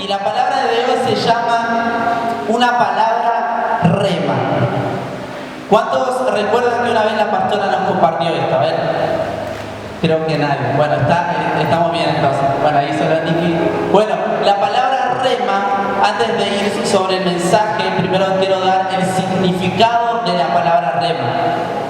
Y la palabra de hoy se llama una palabra rema. ¿Cuántos recuerdan que una vez la pastora nos compartió esto? A ver, creo que nadie. Bueno, estamos bien entonces. Bueno, ahí solo Niki. Bueno, la palabra rema, antes de ir sobre el mensaje, primero quiero dar el significado de la palabra rema.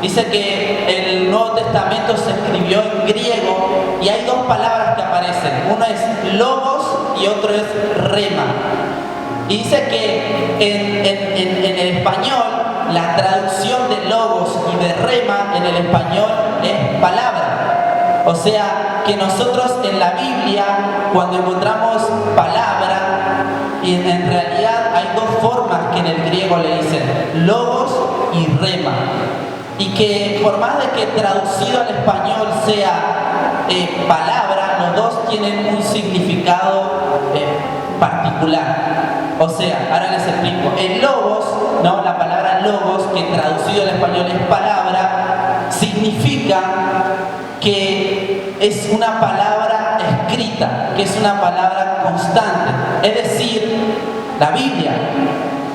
Dice que el Nuevo Testamento se escribió en griego y hay dos palabras que aparecen. Uno es logos y otro es rema. Y dice que en el español, la traducción de logos y de rema en el español es palabra. O sea, que nosotros en la Biblia, cuando encontramos palabra, y en realidad hay dos formas que en el griego le dicen, logos y rema. Y que por más de que traducido al español sea palabra, los dos tienen un significado particular. O sea, ahora les explico. El logos, ¿no? La palabra logos, que traducido al español es palabra, significa que es una palabra escrita, que es una palabra constante. Es decir, la Biblia,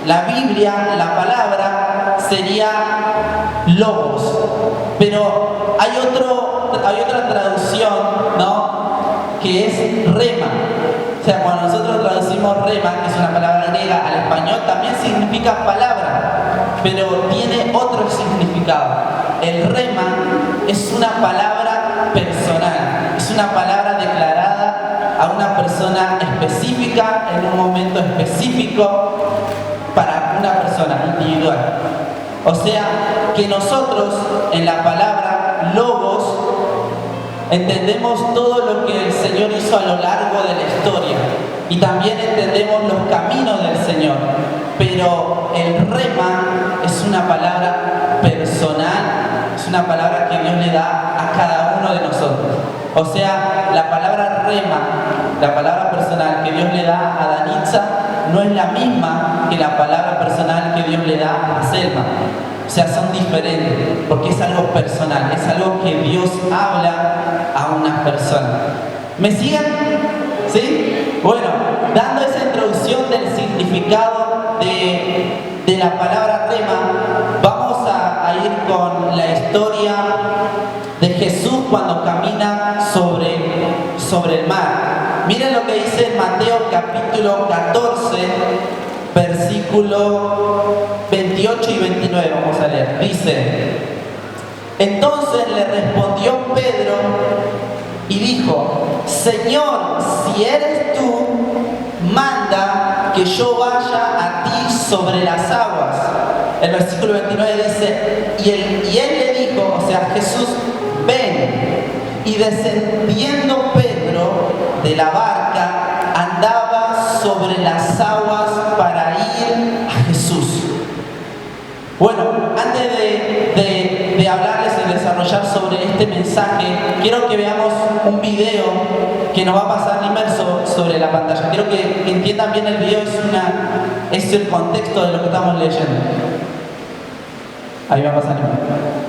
la palabra sería logos. Pero hay otra traducción, ¿no? Que es rema. O sea, cuando nosotros traducimos rema, que es una palabra griega, al español también significa palabra, pero tiene otro significado. El rema es una palabra personal, es una palabra declarada a una persona específica en un momento específico para una persona individual. O sea, que nosotros en la palabra logos entendemos todo lo que el Señor hizo a lo largo de la historia y también entendemos los caminos del Señor. Pero el rema es una palabra personal, es una palabra que Dios le da a cada uno de nosotros. O sea, la palabra rema, la palabra personal que Dios le da a Danitza, no es la misma que la palabra personal que Dios le da a Selma. O sea, son diferentes, porque es algo personal, es algo que Dios habla a una persona. ¿Me siguen? ¿Sí? Bueno, dando esa introducción del significado de la palabra rema, vamos a ir con la historia de Jesús cuando camina sobre el mar. Miren lo que dice en Mateo capítulo 14, versículo 28 y 29, vamos a leer. Dice: entonces le respondió Pedro y dijo: Señor, si eres tú, manda que yo vaya a ti sobre las aguas. El versículo 29 dice: y él le dijo, o sea, Jesús, ven. Y descendiendo Pedro de la barca, andaba sobre las aguas para ir a Jesús. Bueno, antes de hablarles y desarrollar sobre este mensaje, quiero que veamos un video que nos va a pasar inmerso sobre la pantalla. Quiero que entiendan bien el video, es el contexto de lo que estamos leyendo. Ahí va a pasar inmerso.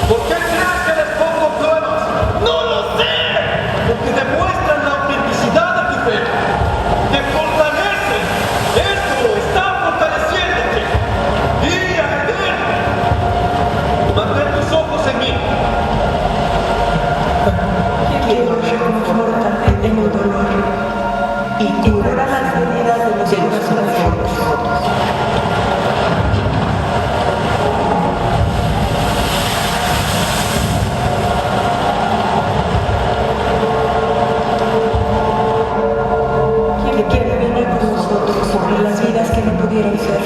¿Por qué crees que les pongo pruebas? ¡No lo sé! Porque demuestran la autenticidad de tu fe. Te fortalecen. Esto está fortaleciéndote. Día a día. Mantén tus ojos en mí. Quiero reconfortarte en el dolor y curar las heridas de los corazones rotos. Quiero venir con nosotros por las vidas que no pudieron ser.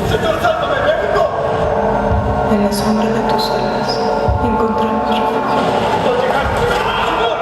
Señor, sálvame, México. En la sombra de tus alas encontramos refugio. ¡No llegaste! ¡Señor!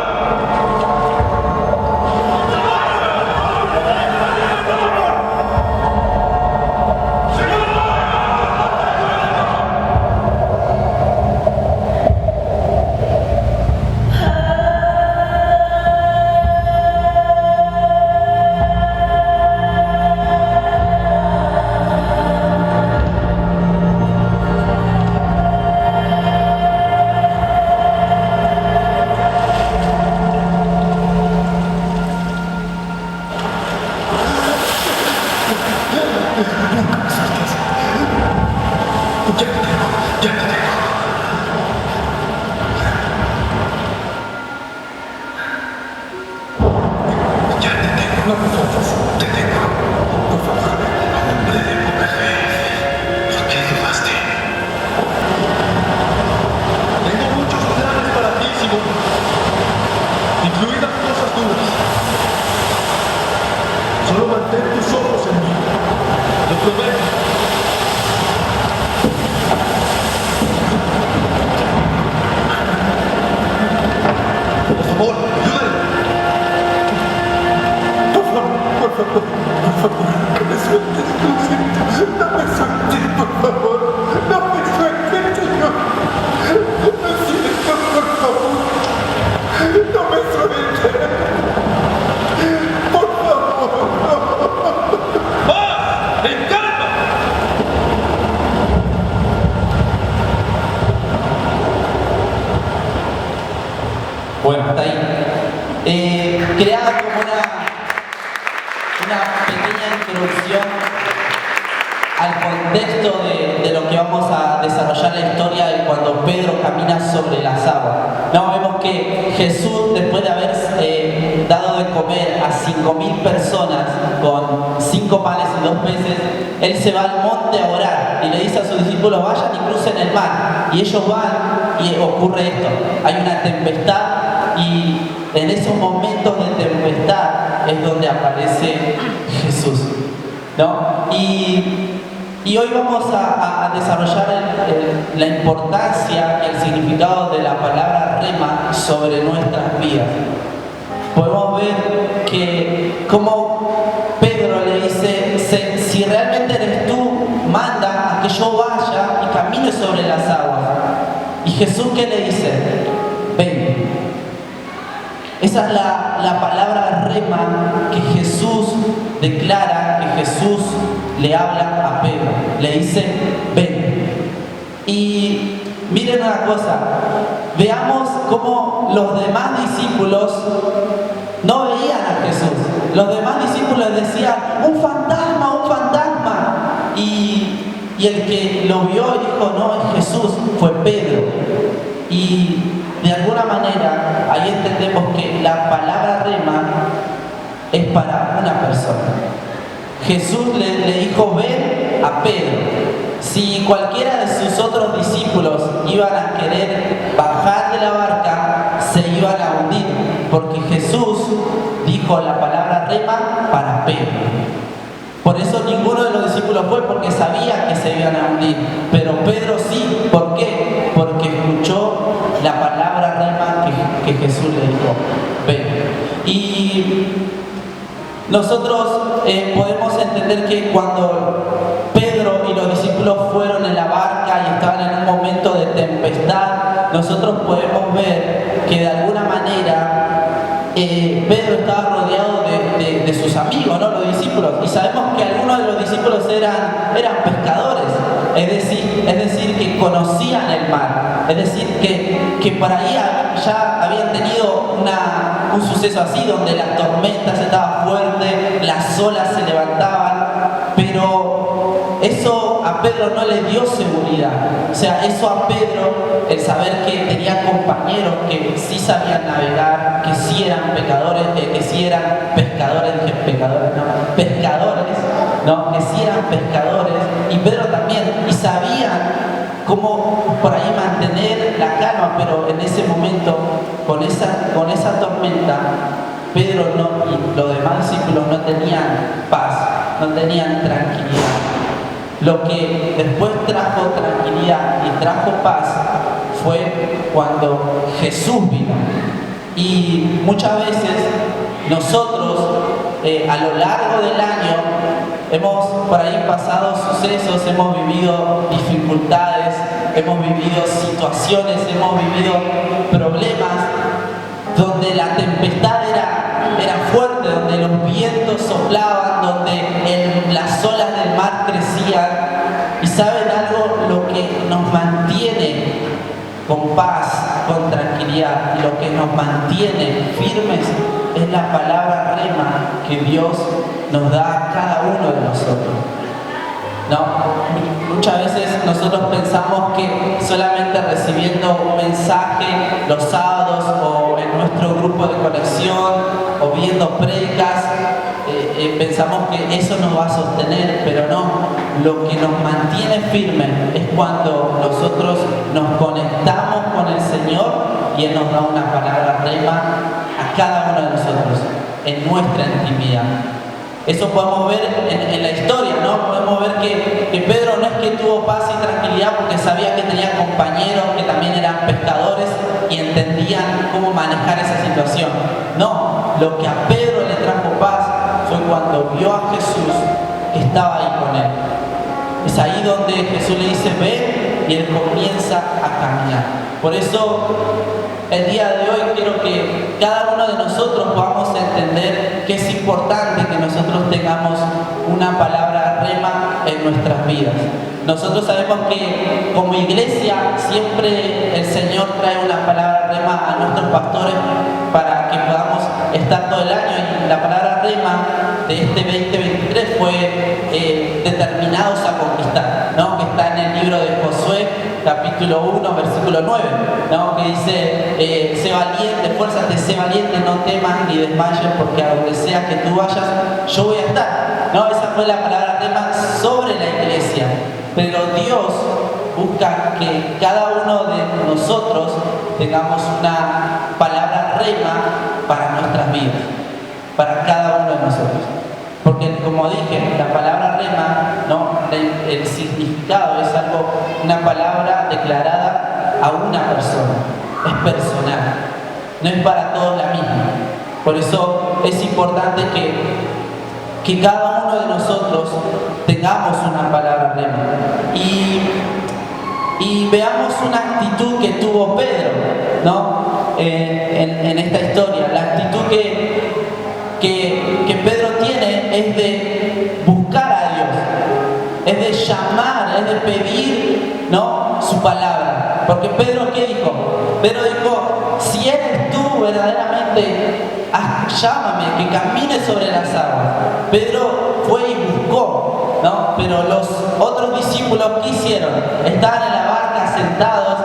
Ya te tengo. Ya te tengo. No me faltas. Te tengo. Por favor. Hombre de poca fe. ¿Por qué dudaste? Tengo muchos planes para ti, Simón. Incluidas cosas duras. Solo mantén tus ojos en mí. Lo prometo. Por favor, ayúdame. Por favor, que me sueltes, lo siento. No me sueltes, por favor. No me sueltes, Señor. Lo siento, por favor. No me sueltes. Por favor, no. ¡Más! ¡En calma! Bueno, hasta ahí. Creada como una pequeña introducción al contexto de lo que vamos a desarrollar la historia de cuando Pedro camina sobre las aguas. No, vemos que Jesús, después de haber dado de comer a 5.000 personas con 5 panes y 2 peces, Él se va al monte a orar y le dice a sus discípulos: vayan y crucen el mar. Y ellos van y ocurre esto. Hay una tempestad y en esos momentos de tempestad es donde aparece Jesús, ¿no? Y hoy vamos a desarrollar la importancia y el significado de la palabra rema sobre nuestras vidas. Podemos ver que como Pedro le dice: si realmente eres tú, manda a que yo vaya y camine sobre las aguas. Y Jesús, ¿qué le dice? Ven. Esa es la palabra rema que Jesús declara, que Jesús le habla a Pedro. Le dice: ven. Y miren una cosa, veamos cómo los demás discípulos no veían a Jesús. Los demás discípulos decían: un fantasma, un fantasma. Y el que lo vio y dijo: no, es Jesús, fue Pedro. Y de alguna manera ahí entendemos que la palabra rema es para una persona. Jesús le dijo: ven a Pedro. Si cualquiera de sus otros discípulos iban a querer bajar de la barca, se iban a hundir, porque Jesús dijo la palabra rema para Pedro. Por eso ninguno de los discípulos fue, porque sabía que se iban a hundir. Pero Pedro sí. ¿Por qué? Porque escuchó la palabra rema que Jesús le dijo: ven. Y nosotros podemos entender que cuando discípulos fueron en la barca y estaban en un momento de tempestad, nosotros podemos ver que de alguna manera Pedro estaba rodeado de sus amigos, ¿no? Los discípulos, y sabemos que algunos de los discípulos eran pescadores, es decir, que conocían el mar, es decir, que por ahí ya habían tenido un suceso así, donde las tormentas estaban fuertes, las olas se levantaban, pero eso a Pedro no le dio seguridad. O sea, eso a Pedro, el saber que tenía compañeros que sí sabían navegar, que sí eran pescadores, que sí eran y Pedro también, y sabían cómo por ahí mantener la calma, pero en ese momento, con esa tormenta, Pedro y los demás discípulos no tenían paz, no tenían tranquilidad. Lo que después trajo tranquilidad y trajo paz fue cuando Jesús vino. Y muchas veces nosotros a lo largo del año hemos por ahí pasado sucesos, hemos vivido dificultades, hemos vivido situaciones, hemos vivido problemas donde la tempestad era fuerte, donde los vientos soplaban, donde las olas del mar crecían. Y ¿saben algo? Lo que nos mantiene con paz, con tranquilidad, y lo que nos mantiene firmes es la palabra rema que Dios nos da a cada uno de nosotros. ¿No? Muchas veces nosotros pensamos que solamente recibiendo un mensaje los sábados o en nuestro grupo de conexión o viendo prédicas, pensamos que eso nos va a sostener, pero no. Lo que nos mantiene firmes es cuando nosotros nos conectamos con el Señor y Él nos da una palabra rema a cada uno de nosotros en nuestra intimidad. Eso podemos ver en la historia, ¿no? Podemos ver que Pedro no es que tuvo paz y tranquilidad porque sabía que tenía compañeros que también eran pescadores y entendían cómo manejar esa situación. No, lo que a Pedro le trajo paz fue cuando vio a Jesús que estaba ahí con él. Es ahí donde Jesús le dice, ven, y él comienza a caminar. Por eso, el día de hoy quiero que cada uno de nosotros podamos entender que es importante que nosotros tengamos una palabra rema en nuestras vidas. Nosotros sabemos que como iglesia siempre el Señor trae una palabra rema a nuestros pastores para que podamos estar todo el año, y la palabra rema de este 2023 fue determinados a conquistar, ¿no? Que está en el libro de Josué, capítulo 1, versículo 9, ¿no? Que dice, sé valiente, esfuérzate, sé valiente, no temas ni desmayes, porque a donde sea que tú vayas, yo voy a estar, ¿no? Esa fue la palabra rema sobre la iglesia. Pero Dios busca que cada uno de nosotros tengamos una palabra rema para nuestras vidas, para cada uno de nosotros. Porque como dije, la palabra rema, ¿no? El significado es una palabra declarada a una persona, es personal, no es para todos la misma. Por eso es importante que cada uno de nosotros tengamos una palabra rema y veamos una actitud que tuvo Pedro, ¿no? En esta historia. La actitud que Pedro tiene es de buscar a Dios, es de llamar, es de pedir, ¿no? Su palabra. Porque Pedro, ¿qué dijo? Pedro dijo, si eres tú verdaderamente, llámame, que camine sobre las aguas. Pedro fue y buscó, ¿no? Pero los otros discípulos, ¿qué hicieron? Estaban en la barca sentados,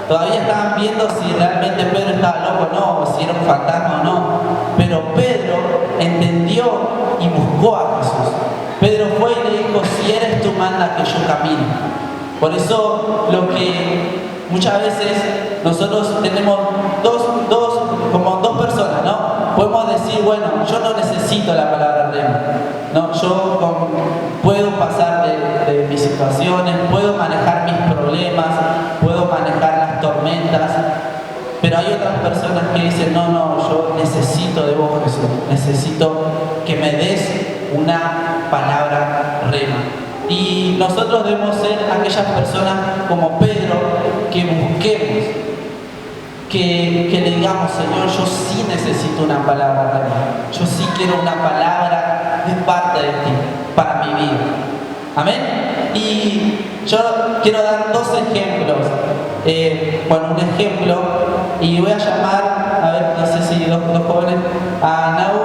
todavía estaban viendo si realmente Pedro estaba loco o no, o si era un fantasma o no. Pero Pedro entendió y buscó a Jesús. Pedro fue y le dijo, si eres tú, manda que yo camine. Por eso lo que muchas veces nosotros tenemos como dos personas, ¿no? Podemos decir, bueno, yo no necesito la palabra rema, ¿no? Yo puedo pasar de mis situaciones, puedo manejar mis problemas, puedo manejar las tormentas. Pero hay otras personas que dicen, no, yo necesito de vos, Jesús, necesito que me des una palabra rema. Y nosotros debemos ser aquellas personas como Pedro que busquemos, que le digamos, Señor, yo sí necesito una palabra de ti. Yo sí quiero una palabra de parte de ti para mi vida. Amén. Y yo quiero dar dos ejemplos. Un ejemplo, y voy a llamar, a ver, no sé si los jóvenes, a Nau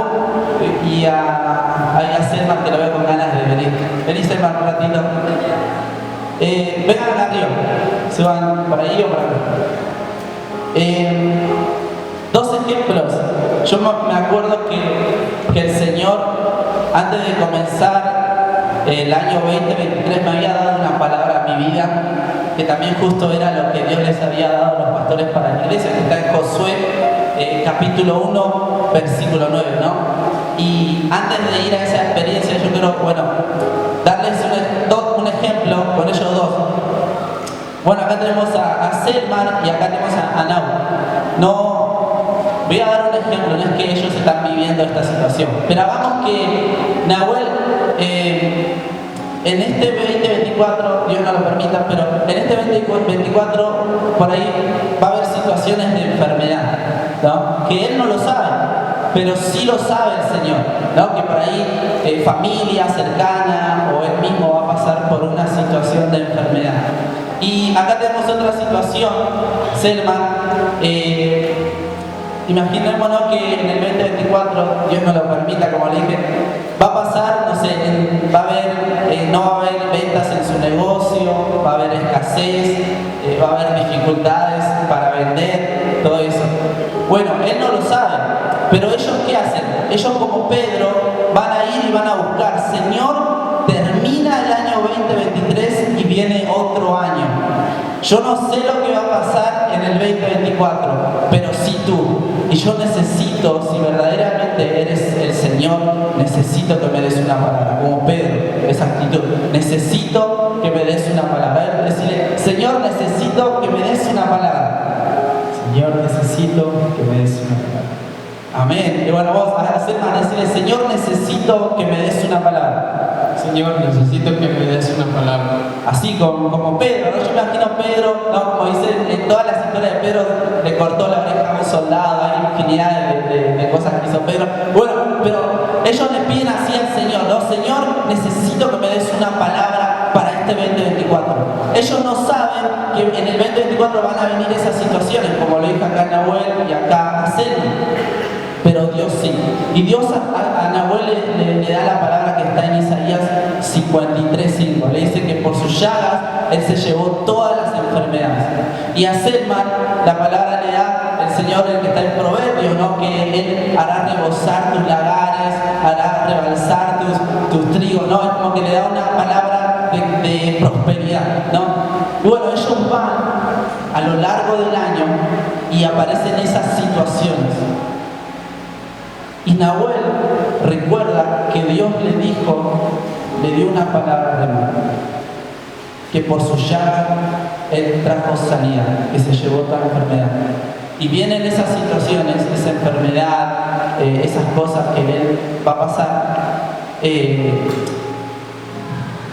y a Selman, que lo veo con ganas de venir. Vení, Selman, un ratito. Vengan acá arriba, se van para ahí o para acá. Dos ejemplos. Yo me acuerdo que el Señor, antes de comenzar el año 2023, me había dado una palabra a mi vida, que también justo era lo que Dios les había dado a los pastores para la iglesia, que está en Josué, capítulo 1, versículo 9, ¿no? Y antes de ir a esa experiencia, yo quiero, darles un ejemplo con ellos dos. Bueno, acá tenemos a Selman y acá tenemos a Nau. No, voy a dar un ejemplo, no es que ellos están viviendo esta situación, pero hagamos que Nahuel, en este 2024, Dios no lo permita, pero en este 2024 por ahí va a haber situaciones de enfermedad, ¿no? Que él no lo sabe, pero sí lo sabe el Señor, ¿no? Que por ahí familia cercana o él mismo va a pasar por una situación de enfermedad. Y acá tenemos otra situación, Selman. Imaginémonos que en el 2024, Dios nos lo permita, como le dije, va a pasar, no sé, no va a haber ventas en su negocio, va a haber escasez, va a haber dificultades para vender, todo eso. Bueno, él no lo sabe, pero ellos ¿qué hacen? Ellos como Pedro van a ir y van a buscar, Señor, termina el año 2023 y viene otro año. Yo no sé lo que va a pasar en el 2024, pero sí tú. Y yo necesito, si verdaderamente eres el Señor, necesito que me des una palabra. Como Pedro, esa actitud. Necesito que me des una palabra. Decirle, Señor, necesito que me des una palabra. Señor, necesito que me des una palabra. Amén. Y bueno, vos a hacer más, decirle, Señor, necesito que me des una palabra. Señor, necesito que me des una palabra. Así como Pedro, ¿no? Yo me imagino a Pedro, ¿no? Como dice en todas las historias de Pedro, le cortó la oreja a un soldado, hay infinidad de cosas que hizo Pedro. Bueno, pero ellos le piden así al Señor, ¿no? Señor, necesito que me des una palabra para este 2024. Ellos no saben que en el 2024 van a venir esas situaciones, como lo dijo acá Nahuel y acá a Selma. Pero Dios sí. Y Dios a Nahuel le da la palabra que está en Isaías 53:5. Le dice que por sus llagas Él se llevó todas las enfermedades. Y a Selman la palabra le da el Señor, el que está en Proverbios, ¿no? Que Él hará rebosar tus lagares, hará rebalsar tus trigos, ¿no? Es como que le da una palabra de prosperidad, ¿no? Y bueno, ellos van a lo largo del año y aparecen esas situaciones. Y Nahuel recuerda que Dios le dio una palabra de mano, que por su llaga Él trajo sanidad, que se llevó toda la enfermedad. Y vienen esas situaciones, esa enfermedad, esas cosas que Él va a pasar.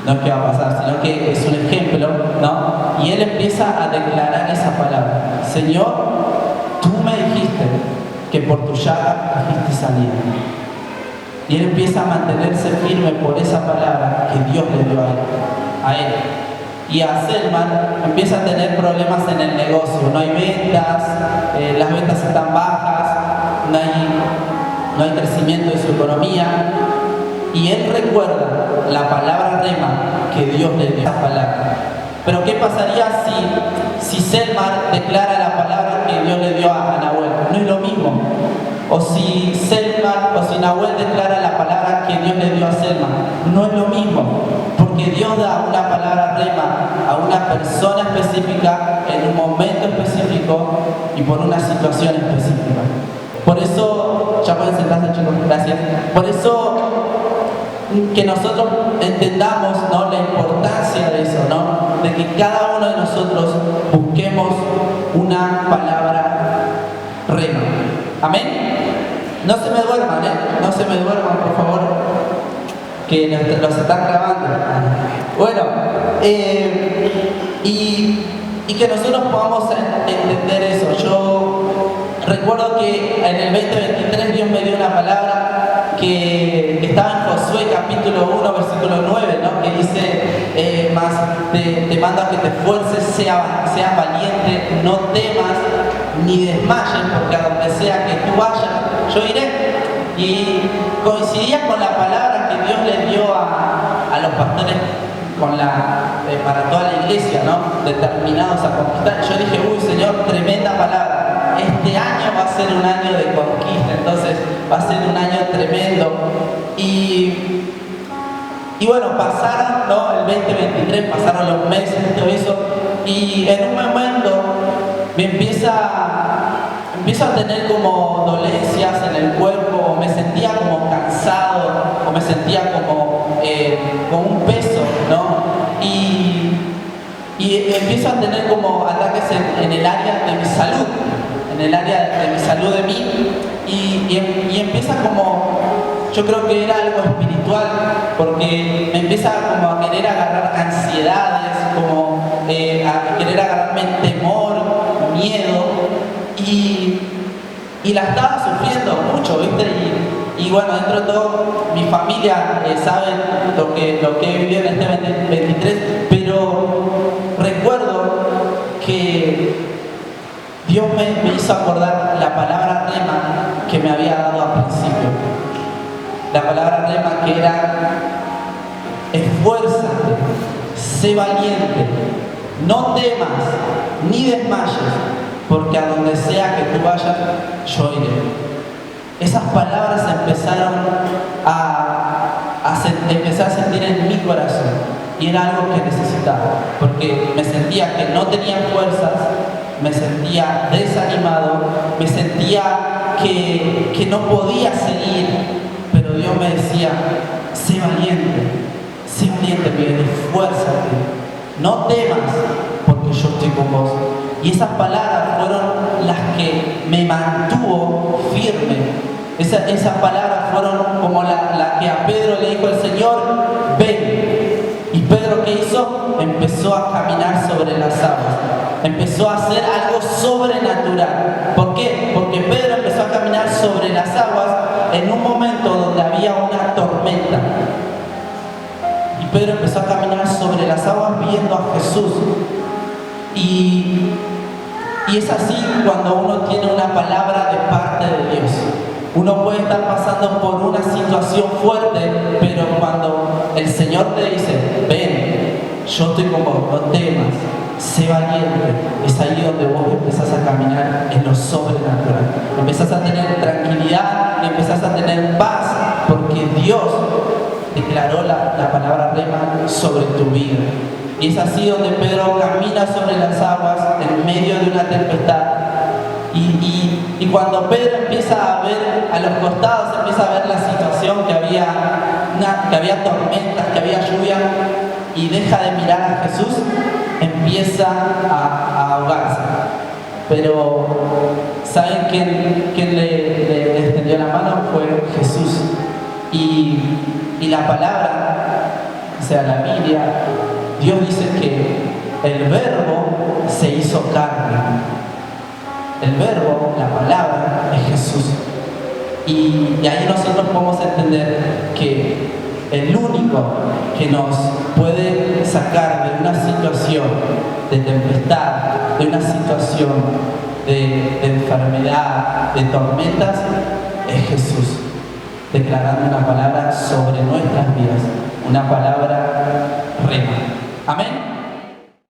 No es que va a pasar, sino que es un ejemplo, ¿no? Y Él empieza a declarar esa palabra. Señor, tú me dijiste que por tu llaga trajiste sanidad. Y él empieza a mantenerse firme por esa palabra que Dios le dio a él. Y a Selman empieza a tener problemas en el negocio. No hay ventas, las ventas están bajas, no hay crecimiento de su economía. Y él recuerda la palabra rema que Dios le dio. Esa palabra. Pero ¿qué pasaría si Selman declara la palabra que Dios le dio a Nahuel? No es lo mismo. O si Selman o si Nahuel declara la palabra que Dios le dio a Selman, no es lo mismo. Porque Dios da una palabra rema a una persona específica en un momento específico y por una situación específica. Por eso, ya pueden sentarse, chicos, gracias. Por eso que nosotros entendamos, ¿no?, la importancia de eso, ¿no? De que cada uno de nosotros busquemos una palabra rema. Amén. No se me duerman, no se me duerman, por favor. que los están grabando. Bueno, y que nosotros podamos entender eso. Yo recuerdo que en el 2023 Dios me dio una palabra que estaba en Josué capítulo 1, versículo 9, ¿no? Que dice, más te mando a que te esfuerces, seas valiente, no temas ni desmayes, porque a donde sea que tú vayas, yo iré. Y coincidía con la palabra que Dios le dio a los pastores para toda la iglesia, ¿no? Determinados a conquistar. Yo dije, uy Señor, tremenda palabra. Este año va a ser un año de conquista, entonces va a ser un año tremendo. Y bueno, pasaron, ¿no? El 2023, pasaron los meses y todo eso. Y en un momento me empiezo a tener como dolencias en el cuerpo, me sentía como cansado, o me sentía como con un peso, ¿no? Y empiezo a tener como ataques en el área de mi salud, en el área de mi salud de mí, y empieza como, yo creo que era algo espiritual, porque me empieza como a querer agarrar ansiedades, como a querer agarrarme temor, miedo, y la estaba sufriendo mucho, ¿viste? Y bueno, dentro de todo, mi familia sabe lo que he vivido en este 2023, pero recuerdo que Dios me hizo acordar la palabra rema que me había dado al principio. La palabra rema que era: esfuérzate, sé valiente, no temas ni desmayes, porque a donde sea que tú vayas, yo iré. Esas palabras empezaron empecé a sentir en mi corazón, y era algo que necesitaba, porque me sentía que no tenía fuerzas, me sentía desanimado, me sentía que no podía seguir, pero Dios me decía: sé valiente, Miguel, esfuérzate, no temas, porque yo estoy con vos. Y esas palabras fueron las que me mantuvo firme. Esas palabras fueron como la que a Pedro le dijo el Señor: ven. Y Pedro, ¿qué hizo? Empezó a caminar sobre las aguas. Empezó a hacer algo sobrenatural. ¿Por qué? Porque Pedro empezó a caminar sobre las aguas en un momento donde había una tormenta. Y Pedro empezó a caminar sobre las aguas viendo a Jesús. Y es así cuando uno tiene una palabra de parte de Dios. Uno puede estar pasando por una situación fuerte, pero cuando el Señor te dice: ven, yo estoy con vos, no temas, sé valiente, es ahí donde vos empezás a caminar en lo sobrenatural. Empezás a tener tranquilidad, empezás a tener paz, porque Dios declaró la palabra rema sobre tu vida. Y es así donde Pedro camina sobre las aguas en medio de una tempestad. Y cuando Pedro empieza a ver a los costados, empieza a ver la situación, que había tormentas, que había lluvia, y deja de mirar a Jesús, empieza a ahogarse. Pero ¿saben quién le extendió la mano? Fue Jesús. Y la palabra, o sea, la Biblia, Dios dice que el Verbo se hizo carne. El Verbo, la palabra, es Jesús. Y ahí nosotros podemos entender que el único que nos puede sacar de una situación de tempestad, de una situación de enfermedad, de tormentas, es Jesús, declarando una palabra sobre nuestras vidas, una palabra rema. Amén.